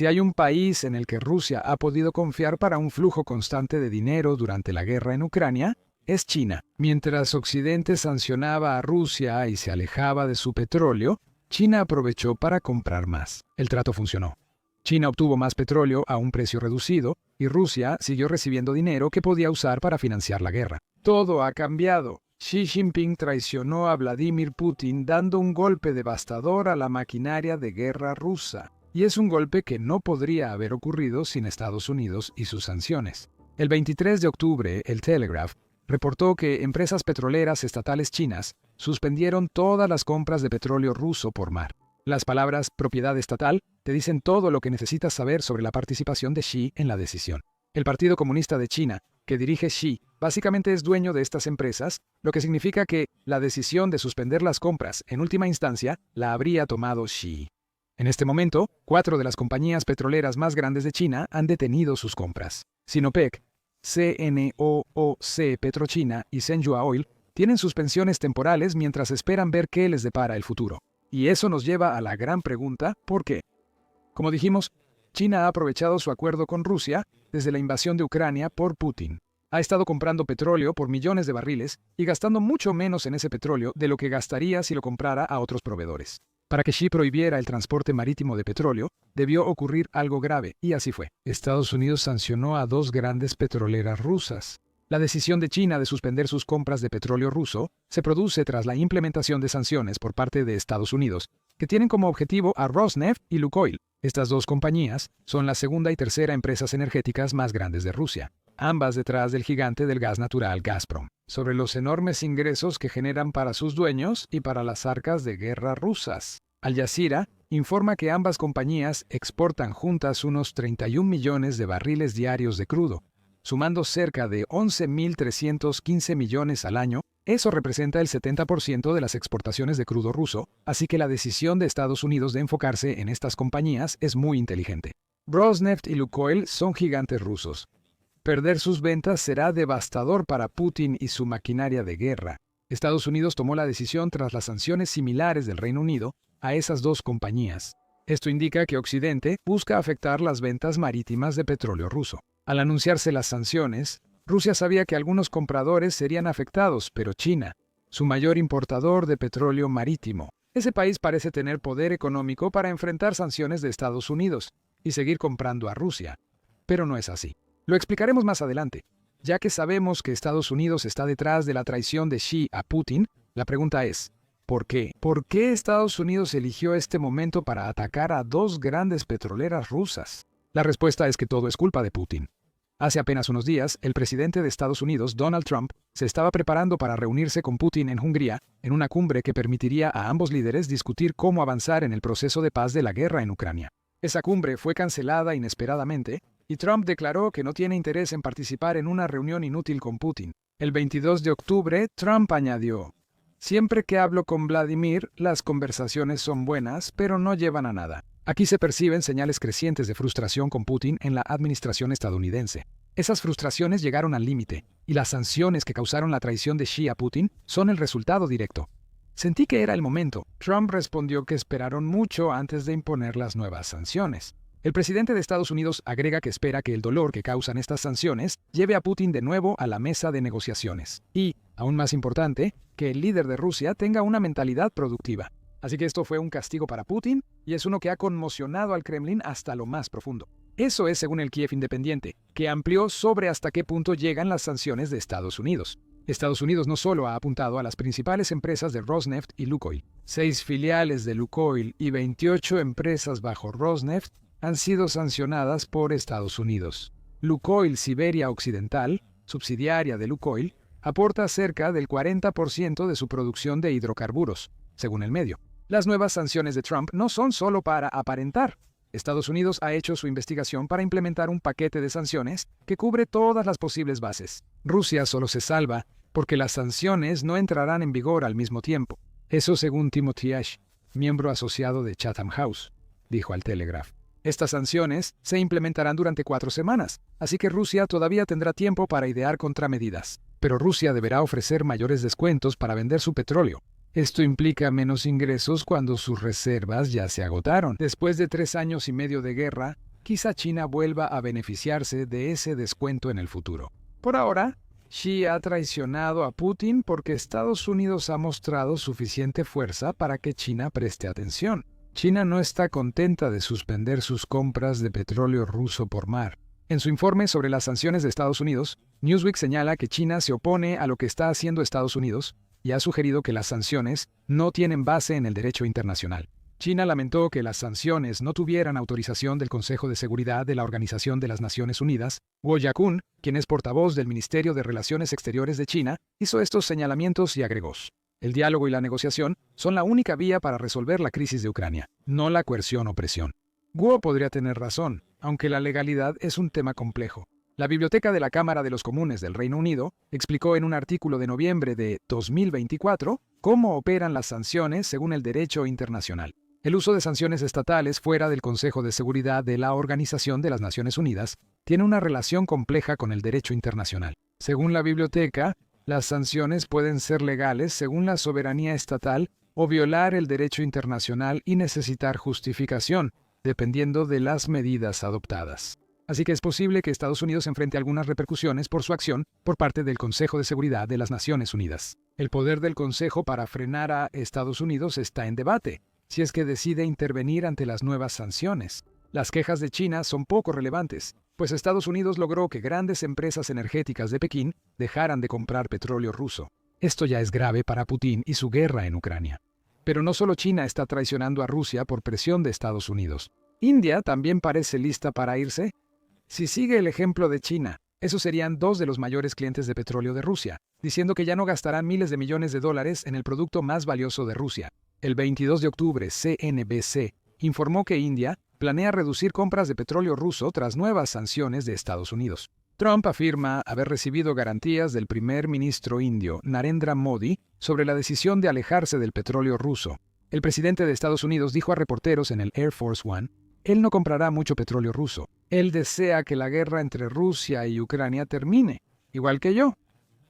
Si hay un país en el que Rusia ha podido confiar para un flujo constante de dinero durante la guerra en Ucrania, es China. Mientras Occidente sancionaba a Rusia y se alejaba de su petróleo, China aprovechó para comprar más. El trato funcionó. China obtuvo más petróleo a un precio reducido y Rusia siguió recibiendo dinero que podía usar para financiar la guerra. Todo ha cambiado. Xi Jinping traicionó a Vladimir Putin dando un golpe devastador a la maquinaria de guerra rusa. Y es un golpe que no podría haber ocurrido sin Estados Unidos y sus sanciones. El 23 de octubre, el Telegraph reportó que empresas petroleras estatales chinas suspendieron todas las compras de petróleo ruso por mar. Las palabras propiedad estatal te dicen todo lo que necesitas saber sobre la participación de Xi en la decisión. El Partido Comunista de China, que dirige Xi, básicamente es dueño de estas empresas, lo que significa que la decisión de suspender las compras, en última instancia, la habría tomado Xi. En este momento, 4 de las compañías petroleras más grandes de China han detenido sus compras. Sinopec, CNOOC Petrochina y Senhua Oil tienen suspensiones temporales mientras esperan ver qué les depara el futuro. Y eso nos lleva a la gran pregunta, ¿por qué? Como dijimos, China ha aprovechado su acuerdo con Rusia desde la invasión de Ucrania por Putin. Ha estado comprando petróleo por millones de barriles y gastando mucho menos en ese petróleo de lo que gastaría si lo comprara a otros proveedores. Para que Xi prohibiera el transporte marítimo de petróleo, debió ocurrir algo grave, y así fue. Estados Unidos sancionó a 2 grandes petroleras rusas. La decisión de China de suspender sus compras de petróleo ruso se produce tras la implementación de sanciones por parte de Estados Unidos, que tienen como objetivo a Rosneft y Lukoil. Estas 2 compañías son la segunda y tercera empresas energéticas más grandes de Rusia, ambas detrás del gigante del gas natural Gazprom, sobre los enormes ingresos que generan para sus dueños y para las arcas de guerra rusas. Al Jazeera informa que ambas compañías exportan juntas unos 31 millones de barriles diarios de crudo, sumando cerca de 11.315 millones al año. Eso representa el 70% de las exportaciones de crudo ruso, así que la decisión de Estados Unidos de enfocarse en estas compañías es muy inteligente. Rosneft y Lukoil son gigantes rusos. Perder sus ventas será devastador para Putin y su maquinaria de guerra. Estados Unidos tomó la decisión tras las sanciones similares del Reino Unido a esas 2 compañías. Esto indica que Occidente busca afectar las ventas marítimas de petróleo ruso. Al anunciarse las sanciones, Rusia sabía que algunos compradores serían afectados, pero China, su mayor importador de petróleo marítimo, ese país parece tener poder económico para enfrentar sanciones de Estados Unidos y seguir comprando a Rusia. Pero no es así. Lo explicaremos más adelante. Ya que sabemos que Estados Unidos está detrás de la traición de Xi a Putin, la pregunta es, ¿por qué? ¿Por qué Estados Unidos eligió este momento para atacar a 2 grandes petroleras rusas? La respuesta es que todo es culpa de Putin. Hace apenas unos días, el presidente de Estados Unidos, Donald Trump, se estaba preparando para reunirse con Putin en Hungría, en una cumbre que permitiría a ambos líderes discutir cómo avanzar en el proceso de paz de la guerra en Ucrania. Esa cumbre fue cancelada inesperadamente, y Trump declaró que no tiene interés en participar en una reunión inútil con Putin. El 22 de octubre, Trump añadió: "Siempre que hablo con Vladimir, las conversaciones son buenas, pero no llevan a nada". Aquí se perciben señales crecientes de frustración con Putin en la administración estadounidense. Esas frustraciones llegaron al límite, y las sanciones que causaron la traición de Xi a Putin son el resultado directo. Sentí que era el momento. Trump respondió que esperaron mucho antes de imponer las nuevas sanciones. El presidente de Estados Unidos agrega que espera que el dolor que causan estas sanciones lleve a Putin de nuevo a la mesa de negociaciones. Y, aún más importante, que el líder de Rusia tenga una mentalidad productiva. Así que esto fue un castigo para Putin, y es uno que ha conmocionado al Kremlin hasta lo más profundo. Eso es según el Kiev Independiente, que amplió sobre hasta qué punto llegan las sanciones de Estados Unidos. Estados Unidos no solo ha apuntado a las principales empresas de Rosneft y Lukoil. 6 filiales de Lukoil y 28 empresas bajo Rosneft han sido sancionadas por Estados Unidos. Lukoil Siberia Occidental, subsidiaria de Lukoil, aporta cerca del 40% de su producción de hidrocarburos, según el medio. Las nuevas sanciones de Trump no son solo para aparentar. Estados Unidos ha hecho su investigación para implementar un paquete de sanciones que cubre todas las posibles bases. Rusia solo se salva porque las sanciones no entrarán en vigor al mismo tiempo. Eso según Timothy Ash, miembro asociado de Chatham House, dijo al Telegraph. Estas sanciones se implementarán durante 4 semanas, así que Rusia todavía tendrá tiempo para idear contramedidas. Pero Rusia deberá ofrecer mayores descuentos para vender su petróleo. Esto implica menos ingresos cuando sus reservas ya se agotaron. Después de 3 años y medio de guerra, quizá China vuelva a beneficiarse de ese descuento en el futuro. Por ahora, Xi ha traicionado a Putin porque Estados Unidos ha mostrado suficiente fuerza para que China preste atención. China no está contenta de suspender sus compras de petróleo ruso por mar. En su informe sobre las sanciones de Estados Unidos, Newsweek señala que China se opone a lo que está haciendo Estados Unidos y ha sugerido que las sanciones no tienen base en el derecho internacional. China lamentó que las sanciones no tuvieran autorización del Consejo de Seguridad de la Organización de las Naciones Unidas. Guo Jiakun, quien es portavoz del Ministerio de Relaciones Exteriores de China, hizo estos señalamientos y agregó: el diálogo y la negociación son la única vía para resolver la crisis de Ucrania, no la coerción o presión. Guo podría tener razón, aunque la legalidad es un tema complejo. La Biblioteca de la Cámara de los Comunes del Reino Unido explicó en un artículo de noviembre de 2024 cómo operan las sanciones según el derecho internacional. El uso de sanciones estatales fuera del Consejo de Seguridad de la Organización de las Naciones Unidas tiene una relación compleja con el derecho internacional. Según la biblioteca, las sanciones pueden ser legales según la soberanía estatal o violar el derecho internacional y necesitar justificación, dependiendo de las medidas adoptadas. Así que es posible que Estados Unidos enfrente algunas repercusiones por su acción por parte del Consejo de Seguridad de las Naciones Unidas. El poder del Consejo para frenar a Estados Unidos está en debate, si es que decide intervenir ante las nuevas sanciones. Las quejas de China son poco relevantes, pues Estados Unidos logró que grandes empresas energéticas de Pekín dejaran de comprar petróleo ruso. Esto ya es grave para Putin y su guerra en Ucrania. Pero no solo China está traicionando a Rusia por presión de Estados Unidos. India también parece lista para irse. Si sigue el ejemplo de China, esos serían dos de los mayores clientes de petróleo de Rusia, diciendo que ya no gastarán miles de millones de dólares en el producto más valioso de Rusia. El 22 de octubre, CNBC informó que India planea reducir compras de petróleo ruso tras nuevas sanciones de Estados Unidos. Trump afirma haber recibido garantías del primer ministro indio, Narendra Modi, sobre la decisión de alejarse del petróleo ruso. El presidente de Estados Unidos dijo a reporteros en el Air Force One: él no comprará mucho petróleo ruso. Él desea que la guerra entre Rusia y Ucrania termine, igual que yo.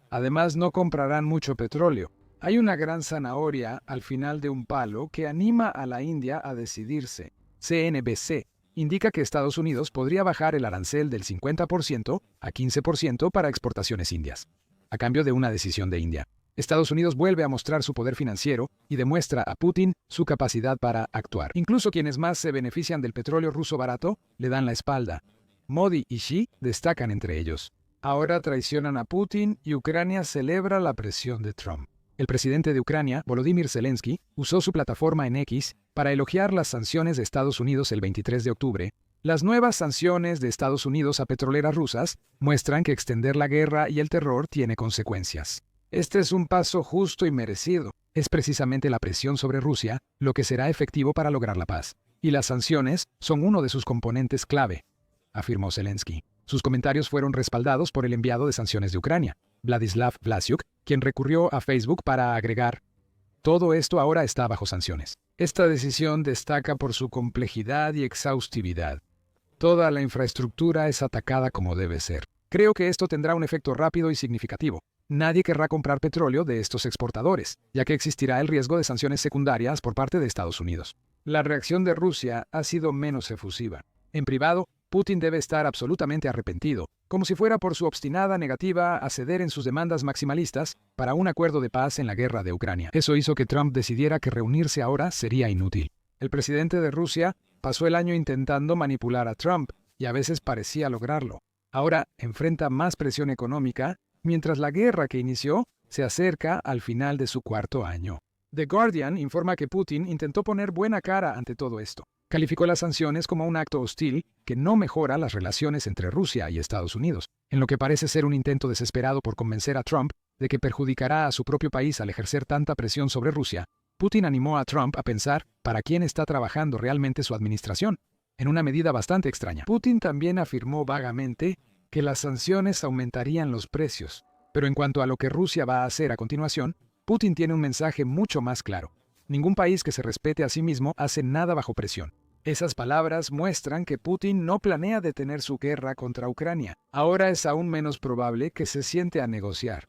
Además, no comprarán mucho petróleo. Hay una gran zanahoria al final de un palo que anima a la India a decidirse. CNBC indica que Estados Unidos podría bajar el arancel del 50% a 15% para exportaciones indias, a cambio de una decisión de India. Estados Unidos vuelve a mostrar su poder financiero y demuestra a Putin su capacidad para actuar. Incluso quienes más se benefician del petróleo ruso barato le dan la espalda. Modi y Xi destacan entre ellos. Ahora traicionan a Putin y Ucrania celebra la presión de Trump. El presidente de Ucrania, Volodymyr Zelensky, usó su plataforma en X para elogiar las sanciones de Estados Unidos el 23 de octubre. Las nuevas sanciones de Estados Unidos a petroleras rusas muestran que extender la guerra y el terror tiene consecuencias. Este es un paso justo y merecido. Es precisamente la presión sobre Rusia lo que será efectivo para lograr la paz. Y las sanciones son uno de sus componentes clave, afirmó Zelensky. Sus comentarios fueron respaldados por el enviado de sanciones de Ucrania, Vladislav Vlasiuk, quien recurrió a Facebook para agregar: todo esto ahora está bajo sanciones. Esta decisión destaca por su complejidad y exhaustividad. Toda la infraestructura es atacada como debe ser. Creo que esto tendrá un efecto rápido y significativo. Nadie querrá comprar petróleo de estos exportadores, ya que existirá el riesgo de sanciones secundarias por parte de Estados Unidos. La reacción de Rusia ha sido menos efusiva. En privado, Putin debe estar absolutamente arrepentido, como si fuera por su obstinada negativa a ceder en sus demandas maximalistas para un acuerdo de paz en la guerra de Ucrania. Eso hizo que Trump decidiera que reunirse ahora sería inútil. El presidente de Rusia pasó el año intentando manipular a Trump y a veces parecía lograrlo. Ahora enfrenta más presión económica, mientras la guerra que inició se acerca al final de su cuarto año. The Guardian informa que Putin intentó poner buena cara ante todo esto. Calificó las sanciones como un acto hostil que no mejora las relaciones entre Rusia y Estados Unidos, en lo que parece ser un intento desesperado por convencer a Trump de que perjudicará a su propio país al ejercer tanta presión sobre Rusia. Putin animó a Trump a pensar para quién está trabajando realmente su administración, en una medida bastante extraña. Putin también afirmó vagamente que las sanciones aumentarían los precios, pero en cuanto a lo que Rusia va a hacer a continuación, Putin tiene un mensaje mucho más claro. Ningún país que se respete a sí mismo hace nada bajo presión. Esas palabras muestran que Putin no planea detener su guerra contra Ucrania. Ahora es aún menos probable que se siente a negociar.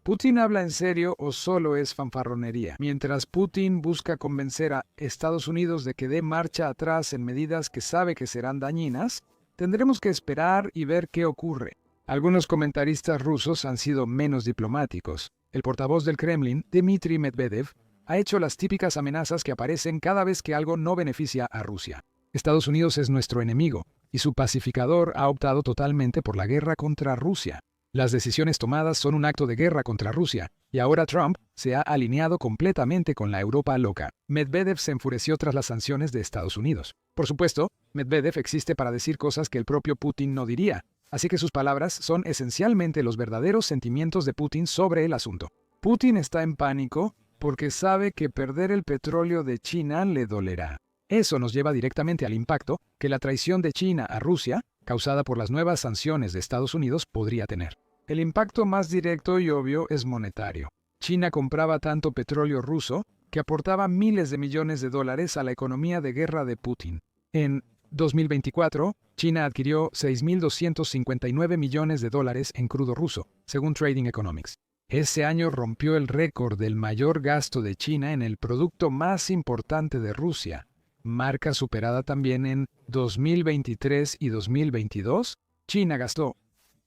¿Putin habla en serio o solo es fanfarronería? Mientras Putin busca convencer a Estados Unidos de que dé marcha atrás en medidas que sabe que serán dañinas, tendremos que esperar y ver qué ocurre. Algunos comentaristas rusos han sido menos diplomáticos. El portavoz del Kremlin, Dmitry Medvedev, ha hecho las típicas amenazas que aparecen cada vez que algo no beneficia a Rusia. Estados Unidos es nuestro enemigo, y su pacificador ha optado totalmente por la guerra contra Rusia. Las decisiones tomadas son un acto de guerra contra Rusia, y ahora Trump se ha alineado completamente con la Europa loca. Medvedev se enfureció tras las sanciones de Estados Unidos. Por supuesto, Medvedev existe para decir cosas que el propio Putin no diría, así que sus palabras son esencialmente los verdaderos sentimientos de Putin sobre el asunto. Putin está en pánico porque sabe que perder el petróleo de China le dolerá. Eso nos lleva directamente al impacto que la traición de China a Rusia, causada por las nuevas sanciones de Estados Unidos, podría tener. El impacto más directo y obvio es monetario. China compraba tanto petróleo ruso que aportaba miles de millones de dólares a la economía de guerra de Putin. En 2024, China adquirió 6.259 millones de dólares en crudo ruso, según Trading Economics. Ese año rompió el récord del mayor gasto de China en el producto más importante de Rusia, marca superada también en 2023 y 2022. China gastó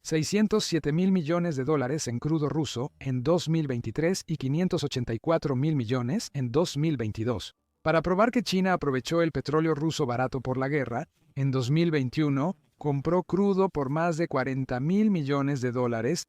607.000 millones de dólares en crudo ruso en 2023 y 584.000 millones en 2022. Para probar que China aprovechó el petróleo ruso barato por la guerra, en 2021 compró crudo por más de 40.000 millones de dólares.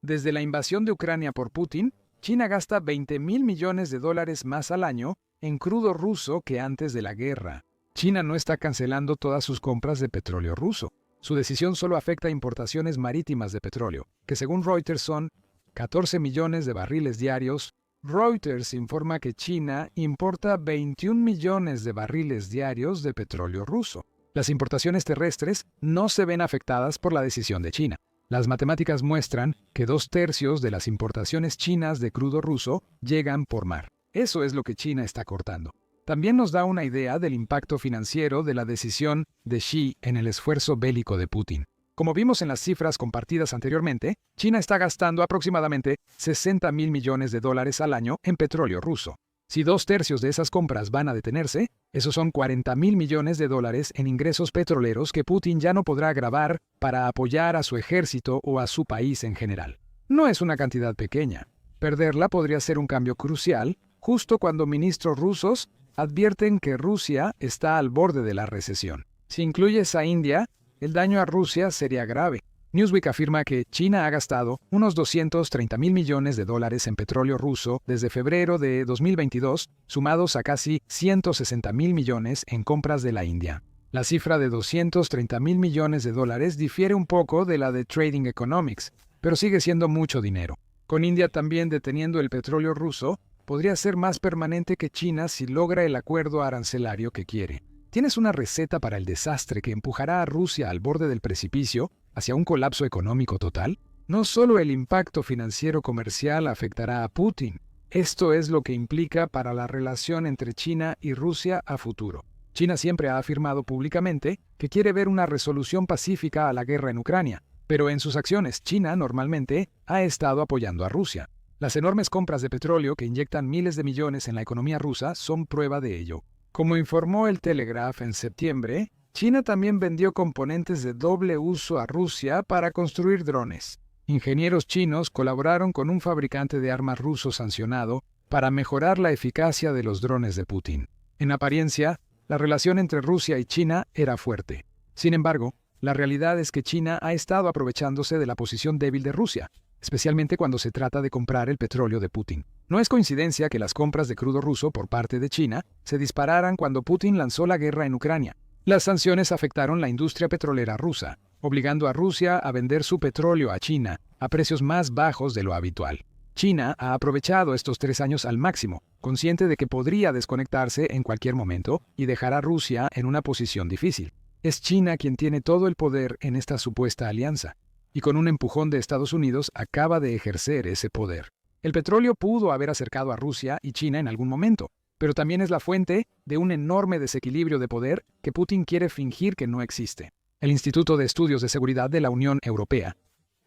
Desde la invasión de Ucrania por Putin, China gasta 20.000 millones de dólares más al año en crudo ruso que antes de la guerra. China no está cancelando todas sus compras de petróleo ruso. Su decisión solo afecta a importaciones marítimas de petróleo, que según Reuters son 14 millones de barriles diarios. Reuters informa que China importa 21 millones de barriles diarios de petróleo ruso. Las importaciones terrestres no se ven afectadas por la decisión de China. Las matemáticas muestran que 2/3 de las importaciones chinas de crudo ruso llegan por mar. Eso es lo que China está cortando. También nos da una idea del impacto financiero de la decisión de Xi en el esfuerzo bélico de Putin. Como vimos en las cifras compartidas anteriormente, China está gastando aproximadamente 60.000 millones de dólares al año en petróleo ruso. Si 2/3 de esas compras van a detenerse, esos son 40.000 millones de dólares en ingresos petroleros que Putin ya no podrá grabar para apoyar a su ejército o a su país en general. No es una cantidad pequeña. Perderla podría ser un cambio crucial, justo cuando ministros rusos advierten que Rusia está al borde de la recesión. Si incluyes a India, el daño a Rusia sería grave. Newsweek afirma que China ha gastado unos 230.000 millones de dólares en petróleo ruso desde febrero de 2022, sumados a casi 160.000 millones en compras de la India. La cifra de 230.000 millones de dólares difiere un poco de la de Trading Economics, pero sigue siendo mucho dinero. Con India también deteniendo el petróleo ruso, podría ser más permanente que China si logra el acuerdo arancelario que quiere. ¿Tienes una receta para el desastre que empujará a Rusia al borde del precipicio hacia un colapso económico total? No solo el impacto financiero comercial afectará a Putin. Esto es lo que implica para la relación entre China y Rusia a futuro. China siempre ha afirmado públicamente que quiere ver una resolución pacífica a la guerra en Ucrania, pero en sus acciones China normalmente ha estado apoyando a Rusia. Las enormes compras de petróleo que inyectan miles de millones en la economía rusa son prueba de ello. Como informó el Telegraph en septiembre, China también vendió componentes de doble uso a Rusia para construir drones. Ingenieros chinos colaboraron con un fabricante de armas ruso sancionado para mejorar la eficacia de los drones de Putin. En apariencia, la relación entre Rusia y China era fuerte. Sin embargo, la realidad es que China ha estado aprovechándose de la posición débil de Rusia, especialmente cuando se trata de comprar el petróleo de Putin. No es coincidencia que las compras de crudo ruso por parte de China se dispararan cuando Putin lanzó la guerra en Ucrania. Las sanciones afectaron la industria petrolera rusa, obligando a Rusia a vender su petróleo a China a precios más bajos de lo habitual. China ha aprovechado estos 3 años al máximo, consciente de que podría desconectarse en cualquier momento y dejar a Rusia en una posición difícil. Es China quien tiene todo el poder en esta supuesta alianza, y con un empujón de Estados Unidos acaba de ejercer ese poder. El petróleo pudo haber acercado a Rusia y China en algún momento, pero también es la fuente de un enorme desequilibrio de poder que Putin quiere fingir que no existe. El Instituto de Estudios de Seguridad de la Unión Europea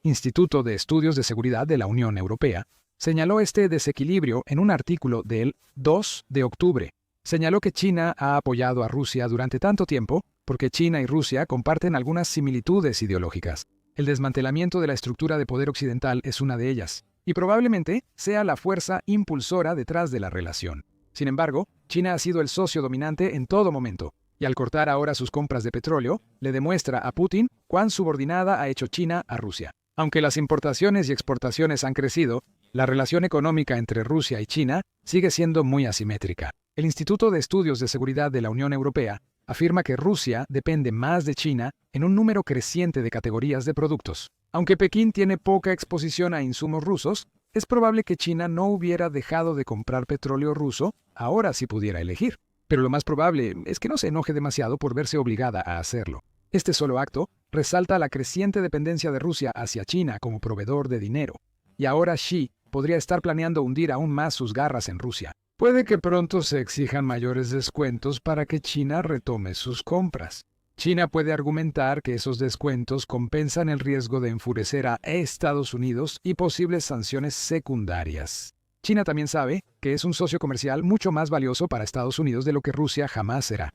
Instituto de Estudios de Seguridad de la Unión Europea, señaló este desequilibrio en un artículo del 2 de octubre. Señaló que China ha apoyado a Rusia durante tanto tiempo porque China y Rusia comparten algunas similitudes ideológicas. El desmantelamiento de la estructura de poder occidental es una de ellas, y probablemente sea la fuerza impulsora detrás de la relación. Sin embargo, China ha sido el socio dominante en todo momento, y al cortar ahora sus compras de petróleo, le demuestra a Putin cuán subordinada ha hecho China a Rusia. Aunque las importaciones y exportaciones han crecido, la relación económica entre Rusia y China sigue siendo muy asimétrica. El Instituto de Estudios de Seguridad de la Unión Europea afirma que Rusia depende más de China en un número creciente de categorías de productos. Aunque Pekín tiene poca exposición a insumos rusos, es probable que China no hubiera dejado de comprar petróleo ruso ahora si pudiera elegir. Pero lo más probable es que no se enoje demasiado por verse obligada a hacerlo. Este solo acto resalta la creciente dependencia de Rusia hacia China como proveedor de dinero. Y ahora Xi podría estar planeando hundir aún más sus garras en Rusia. Puede que pronto se exijan mayores descuentos para que China retome sus compras. China puede argumentar que esos descuentos compensan el riesgo de enfurecer a Estados Unidos y posibles sanciones secundarias. China también sabe que es un socio comercial mucho más valioso para Estados Unidos de lo que Rusia jamás será.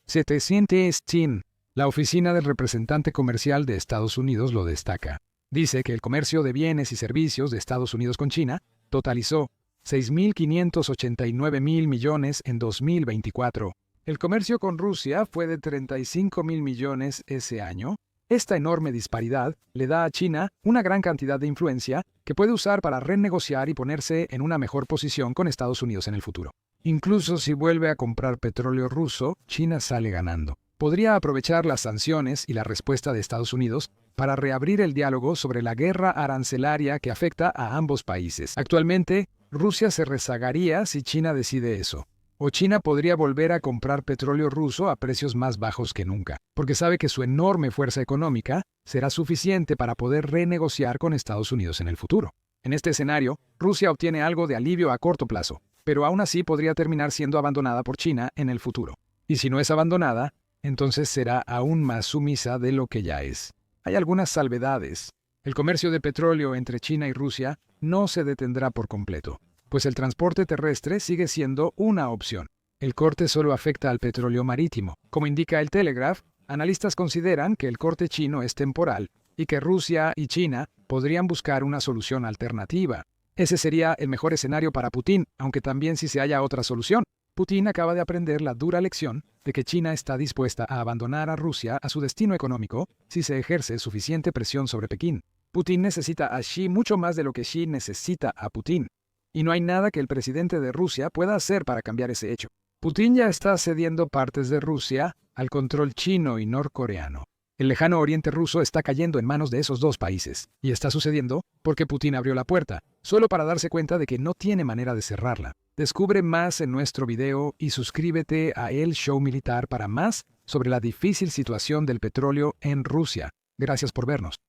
700 Chin. La oficina del representante comercial de Estados Unidos lo destaca. Dice que el comercio de bienes y servicios de Estados Unidos con China totalizó 6.589 mil millones en 2024. El comercio con Rusia fue de 35 mil millones ese año. Esta enorme disparidad le da a China una gran cantidad de influencia que puede usar para renegociar y ponerse en una mejor posición con Estados Unidos en el futuro. Incluso si vuelve a comprar petróleo ruso, China sale ganando. Podría aprovechar las sanciones y la respuesta de Estados Unidos para reabrir el diálogo sobre la guerra arancelaria que afecta a ambos países. Actualmente, Rusia se rezagaría si China decide eso. O China podría volver a comprar petróleo ruso a precios más bajos que nunca, porque sabe que su enorme fuerza económica será suficiente para poder renegociar con Estados Unidos en el futuro. En este escenario, Rusia obtiene algo de alivio a corto plazo, pero aún así podría terminar siendo abandonada por China en el futuro. Y si no es abandonada, entonces será aún más sumisa de lo que ya es. Hay algunas salvedades. El comercio de petróleo entre China y Rusia no se detendrá por completo, pues el transporte terrestre sigue siendo una opción. El corte solo afecta al petróleo marítimo. Como indica el Telegraph, analistas consideran que el corte chino es temporal y que Rusia y China podrían buscar una solución alternativa. Ese sería el mejor escenario para Putin, aunque también si se halla otra solución. Putin acaba de aprender la dura lección de que China está dispuesta a abandonar a Rusia a su destino económico si se ejerce suficiente presión sobre Pekín. Putin necesita a Xi mucho más de lo que Xi necesita a Putin. Y no hay nada que el presidente de Rusia pueda hacer para cambiar ese hecho. Putin ya está cediendo partes de Rusia al control chino y norcoreano. El lejano oriente ruso está cayendo en manos de esos dos países, y está sucediendo porque Putin abrió la puerta, solo para darse cuenta de que no tiene manera de cerrarla. Descubre más en nuestro video y suscríbete a El Show Militar para más sobre la difícil situación del petróleo en Rusia. Gracias por vernos.